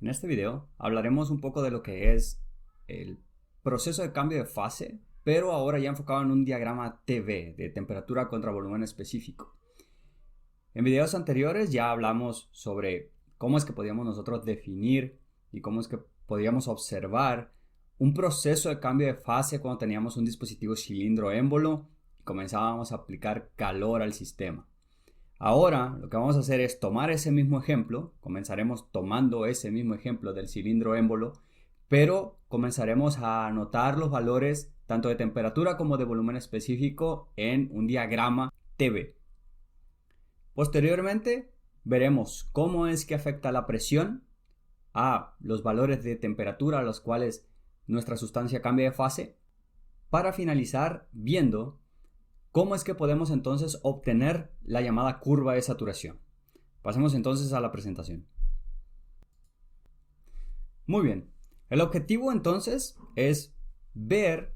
En este video hablaremos un poco de lo que es el proceso de cambio de fase, pero ahora ya enfocado en un diagrama TV de temperatura contra volumen específico. En videos anteriores ya hablamos sobre cómo es que podíamos nosotros definir y cómo es que podíamos observar un proceso de cambio de fase cuando teníamos un dispositivo cilindro émbolo y comenzábamos a aplicar calor al sistema. Ahora lo que vamos a hacer es tomar ese mismo ejemplo, comenzaremos tomando ese mismo ejemplo del cilindro émbolo, pero comenzaremos a anotar los valores tanto de temperatura como de volumen específico en un diagrama TV. Posteriormente veremos cómo es que afecta la presión a los valores de temperatura a los cuales nuestra sustancia cambia de fase, para finalizar viendo ¿cómo es que podemos entonces obtener la llamada curva de saturación? Pasemos entonces a la presentación. Muy bien, el objetivo entonces es ver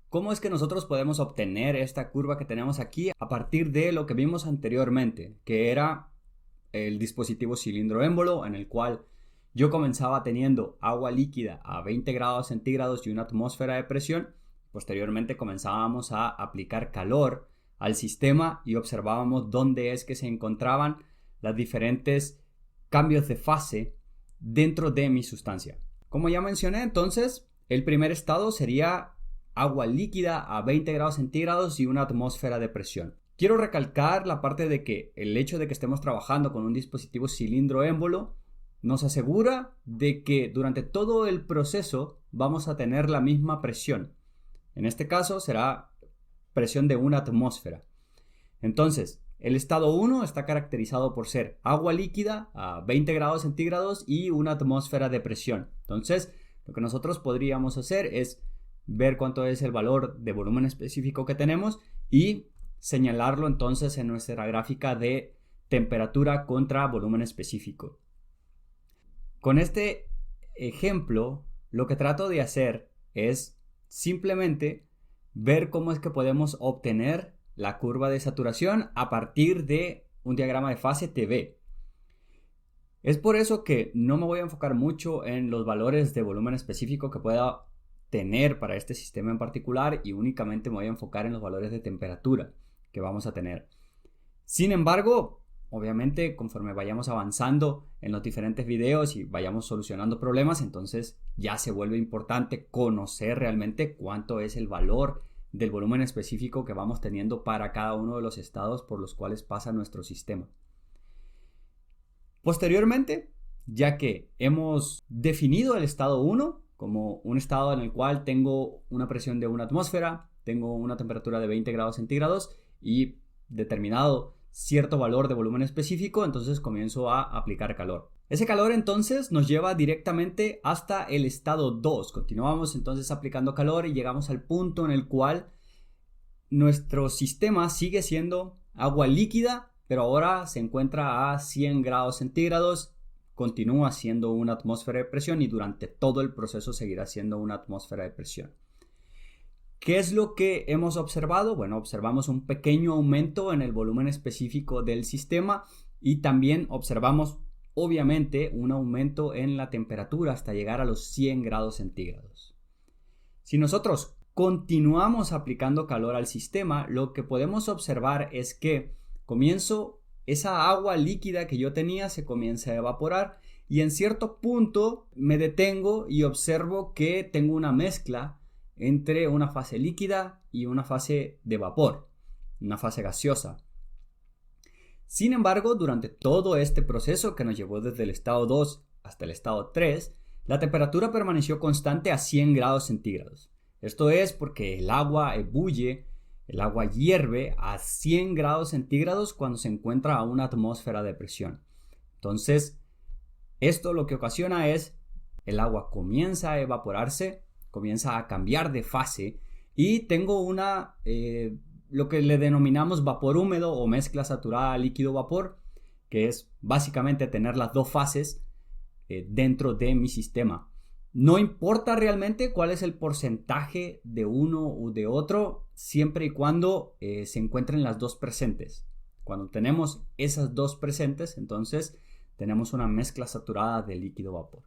cómo es que nosotros podemos obtener esta curva que tenemos aquí a partir de lo que vimos anteriormente, que era el dispositivo cilindro émbolo, en el cual yo comenzaba teniendo agua líquida a 20 grados centígrados y una atmósfera de presión. Posteriormente comenzábamos a aplicar calor al sistema y observábamos dónde es que se encontraban los diferentes cambios de fase dentro de mi sustancia. Como ya mencioné, entonces, el primer estado sería agua líquida a 20 grados centígrados y una atmósfera de presión. Quiero recalcar la parte de que el hecho de que estemos trabajando con un dispositivo cilindro émbolo nos asegura de que durante todo el proceso vamos a tener la misma presión. En este caso será presión de una atmósfera. Entonces, el estado 1 está caracterizado por ser agua líquida a 20 grados centígrados y una atmósfera de presión. Entonces, lo que nosotros podríamos hacer es ver cuánto es el valor de volumen específico que tenemos y señalarlo entonces en nuestra gráfica de temperatura contra volumen específico. Con este ejemplo, lo que trato de hacer es simplemente ver cómo es que podemos obtener la curva de saturación a partir de un diagrama de fase TV. Es por eso que no me voy a enfocar mucho en los valores de volumen específico que pueda tener para este sistema en particular y únicamente me voy a enfocar en los valores de temperatura que vamos a tener. Sin embargo, obviamente, conforme vayamos avanzando en los diferentes videos y vayamos solucionando problemas, entonces ya se vuelve importante conocer realmente cuánto es el valor del volumen específico que vamos teniendo para cada uno de los estados por los cuales pasa nuestro sistema. Posteriormente, ya que hemos definido el estado 1 como un estado en el cual tengo una presión de una atmósfera, tengo una temperatura de 20 grados centígrados y determinado cierto valor de volumen específico, entonces comienzo a aplicar calor. Ese calor entonces nos lleva directamente hasta el estado 2. Continuamos entonces aplicando calor y llegamos al punto en el cual nuestro sistema sigue siendo agua líquida, pero ahora se encuentra a 100 grados centígrados, continúa siendo una atmósfera de presión y durante todo el proceso seguirá siendo una atmósfera de presión. ¿Qué es lo que hemos observado? Bueno, observamos un pequeño aumento en el volumen específico del sistema y también observamos, obviamente, un aumento en la temperatura hasta llegar a los 100 grados centígrados. Si nosotros continuamos aplicando calor al sistema, lo que podemos observar es que esa agua líquida que yo tenía se comienza a evaporar y en cierto punto me detengo y observo que tengo una mezcla entre una fase líquida y una fase de vapor, una fase gaseosa. Sin embargo, durante todo este proceso que nos llevó desde el estado 2 hasta el estado 3, la temperatura permaneció constante a 100 grados centígrados. Esto es porque el agua ebulle, el agua hierve a 100 grados centígrados cuando se encuentra a una atmósfera de presión. Entonces, esto lo que ocasiona es el agua comienza a evaporarse, comienza a cambiar de fase y tengo lo que le denominamos vapor húmedo o mezcla saturada líquido-vapor, que es básicamente tener las dos fases dentro de mi sistema. No importa realmente cuál es el porcentaje de uno u de otro, siempre y cuando se encuentren las dos presentes. Cuando tenemos esas dos presentes, entonces tenemos una mezcla saturada de líquido-vapor.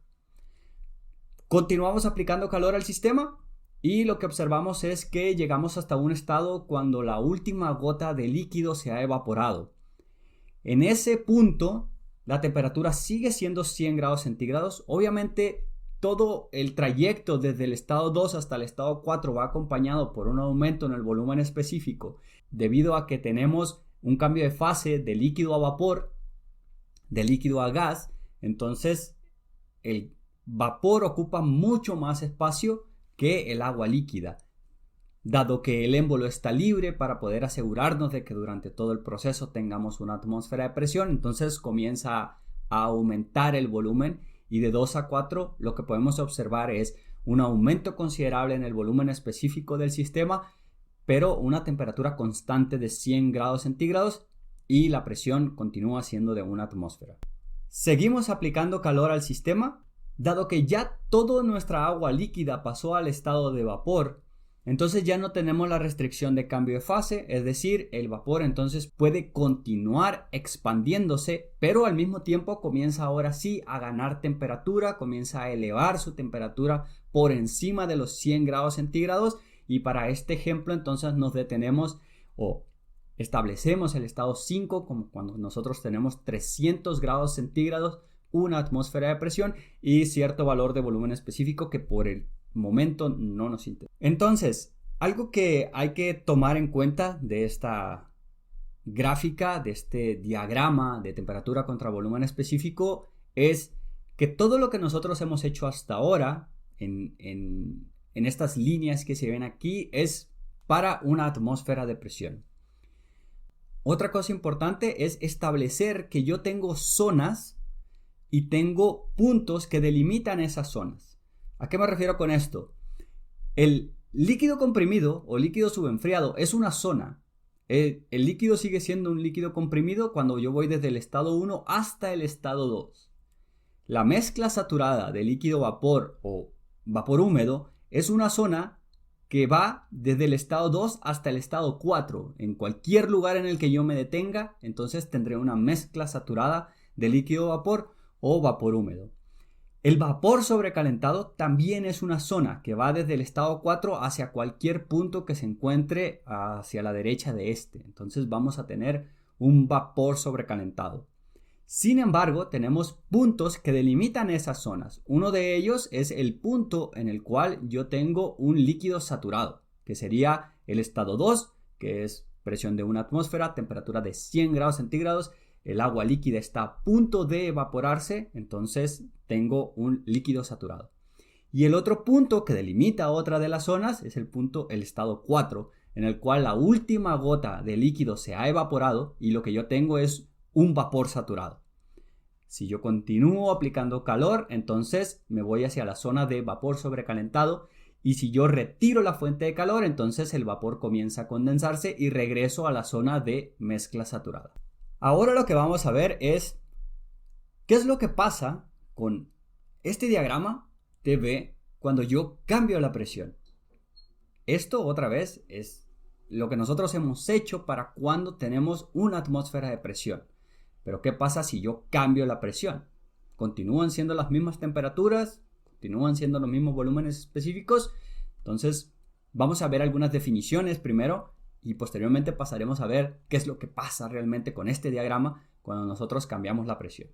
Continuamos aplicando calor al sistema y lo que observamos es que llegamos hasta un estado cuando la última gota de líquido se ha evaporado. En ese punto, la temperatura sigue siendo 100 grados centígrados. Obviamente, todo el trayecto desde el estado 2 hasta el estado 4 va acompañado por un aumento en el volumen específico, debido a que tenemos un cambio de fase de líquido a vapor, de líquido a gas. Entonces, el vapor ocupa mucho más espacio que el agua líquida, dado que el émbolo está libre para poder asegurarnos de que durante todo el proceso tengamos una atmósfera de presión. Entonces comienza a aumentar el volumen y de 2 a 4 lo que podemos observar es un aumento considerable en el volumen específico del sistema, pero una temperatura constante de 100 grados centígrados y la presión continúa siendo de una atmósfera. Seguimos aplicando calor al sistema, dado que ya toda nuestra agua líquida pasó al estado de vapor. Entonces ya no tenemos la restricción de cambio de fase, es decir, el vapor entonces puede continuar expandiéndose, pero al mismo tiempo comienza ahora sí a ganar temperatura, comienza a elevar su temperatura por encima de los 100 grados centígrados y para este ejemplo entonces nos detenemos o establecemos el estado 5 como cuando nosotros tenemos 300 grados centígrados, una atmósfera de presión y cierto valor de volumen específico que por el momento no nos interesa. Entonces, algo que hay que tomar en cuenta de esta gráfica, de este diagrama de temperatura contra volumen específico, es que todo lo que nosotros hemos hecho hasta ahora en estas líneas que se ven aquí es para una atmósfera de presión. Otra cosa importante es establecer que yo tengo zonas y tengo puntos que delimitan esas zonas. ¿A qué me refiero con esto? El líquido comprimido o líquido subenfriado es una zona. El líquido sigue siendo un líquido comprimido cuando yo voy desde el estado 1 hasta el estado 2. La mezcla saturada de líquido vapor o vapor húmedo es una zona que va desde el estado 2 hasta el estado 4. En cualquier lugar en el que yo me detenga, entonces tendré una mezcla saturada de líquido vapor o vapor húmedo. El vapor sobrecalentado también es una zona que va desde el estado 4 hacia cualquier punto que se encuentre hacia la derecha de este. Entonces vamos a tener un vapor sobrecalentado. Sin embargo, tenemos puntos que delimitan esas zonas. Uno de ellos es el punto en el cual yo tengo un líquido saturado, que sería el estado 2, que es presión de una atmósfera, temperatura de 100 grados centígrados. El agua líquida está a punto de evaporarse, entonces tengo un líquido saturado. Y el otro punto que delimita otra de las zonas es el estado 4, en el cual la última gota de líquido se ha evaporado y lo que yo tengo es un vapor saturado. Si yo continúo aplicando calor, entonces me voy hacia la zona de vapor sobrecalentado. Y si yo retiro la fuente de calor, entonces el vapor comienza a condensarse y regreso a la zona de mezcla saturada. Ahora lo que vamos a ver es qué es lo que pasa con este diagrama TV cuando yo cambio la presión. Esto otra vez es lo que nosotros hemos hecho para cuando tenemos una atmósfera de presión. Pero ¿qué pasa si yo cambio la presión? ¿Continúan siendo las mismas temperaturas? ¿Continúan siendo los mismos volúmenes específicos? Entonces vamos a ver algunas definiciones primero y posteriormente pasaremos a ver qué es lo que pasa realmente con este diagrama cuando nosotros cambiamos la presión.